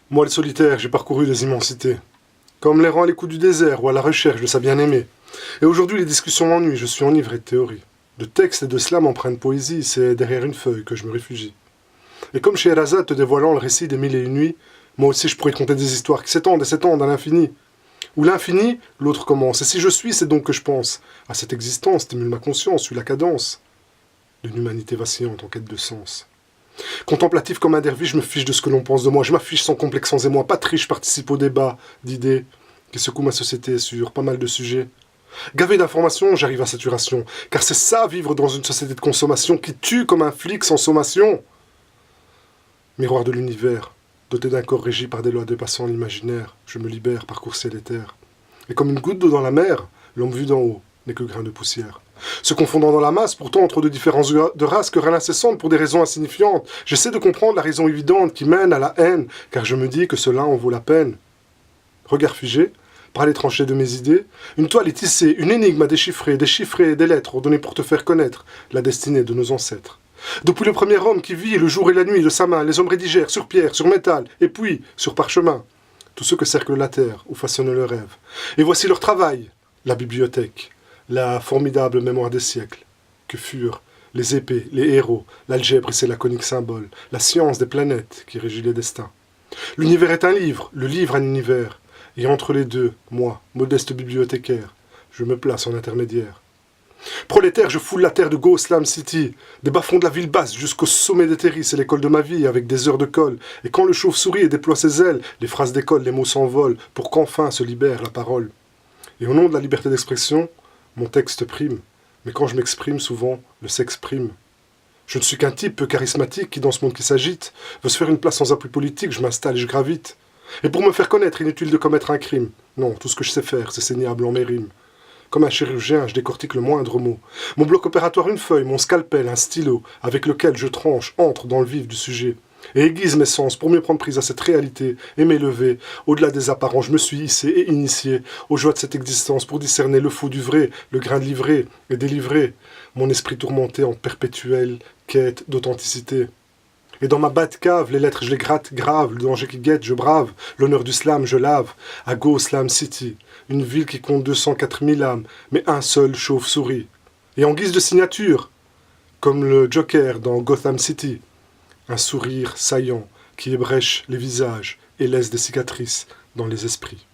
Moi, le solitaire, j'ai parcouru les immensités. Comme l'errant à l'écoute du désert ou à la recherche de sa bien-aimée. Et aujourd'hui, les discussions m'ennuient, je suis enivré de théorie. De textes et de slam empreintes poésie, c'est derrière une feuille que je me réfugie. Et comme chez Sherazade te dévoilant le récit des mille et une nuits, moi aussi je pourrais te conter des histoires qui s'étendent et s'étendent à l'infini. Où l'infini, l'autre commence. Et si je suis, c'est donc que je pense. À cette existence stimule ma conscience, suit la cadence d'une humanité vacillante en quête de sens. Contemplatif comme un derviche, je me fiche de ce que l'on pense de moi. Je m'affiche sans complexe, sans émoi. Pas triche, je participe au débat d'idées qui secouent ma société sur pas mal de sujets. Gavé d'informations, j'arrive à saturation. Car c'est ça, vivre dans une société de consommation qui tue comme un flic sans sommation. Miroir de l'univers, doté d'un corps régi par des lois dépassant l'imaginaire, je me libère, parcours ciel et terre. Et comme une goutte d'eau dans la mer, l'homme vu d'en haut n'est que grain de poussière. Se confondant dans la masse, pourtant entre deux différences de races, querelle incessante pour des raisons insignifiantes, j'essaie de comprendre la raison évidente qui mène à la haine, car je me dis que cela en vaut la peine. Regard figé, par les tranchées de mes idées, une toile est tissée, une énigme à déchiffrer, des lettres ordonnées pour te faire connaître la destinée de nos ancêtres. Depuis le premier homme qui vit le jour et la nuit de sa main, les hommes rédigèrent sur pierre, sur métal, et puis sur parchemin, tout ce que cercle la terre ou façonne le rêve. Et voici leur travail, la bibliothèque, la formidable mémoire des siècles, que furent les épées, les héros, l'algèbre et ses laconiques symboles, la science des planètes qui régit les destins. L'univers est un livre, le livre un univers, et entre les deux, moi, modeste bibliothécaire, je me place en intermédiaire. Prolétaire, je foule la terre de Go Slam City, des bas-fonds de la ville basse jusqu'au sommet des terris, c'est l'école de ma vie avec des heures de colle. Et quand le chauve-souris déploie ses ailes, les phrases d'école, les mots s'envolent pour qu'enfin se libère la parole. Et au nom de la liberté d'expression, mon texte prime. Mais quand je m'exprime, souvent, le sexe prime. Je ne suis qu'un type peu charismatique qui, dans ce monde qui s'agite, veut se faire une place sans appui politique, je m'installe et je gravite. Et pour me faire connaître, inutile de commettre un crime. Non, tout ce que je sais faire, c'est saigner à blanc mes rimes. Comme un chirurgien, je décortique le moindre mot. Mon bloc opératoire, une feuille, mon scalpel, un stylo, avec lequel je tranche, entre dans le vif du sujet. Et aiguise mes sens pour mieux prendre prise à cette réalité et m'élever. Au-delà des apparences, je me suis hissé et initié aux joies de cette existence pour discerner le faux du vrai, le grain de l'ivraie et délivrer mon esprit tourmenté en perpétuelle quête d'authenticité. Et dans ma Batcave, les lettres je les gratte grave, le danger qui guette je brave, l'honneur du slam je lave, à Go Slam City, une ville qui compte 204 000 âmes, mais un seul chauve-souris. Et en guise de signature, comme le Joker dans Gotham City, un sourire saillant qui ébrèche les visages et laisse des cicatrices dans les esprits.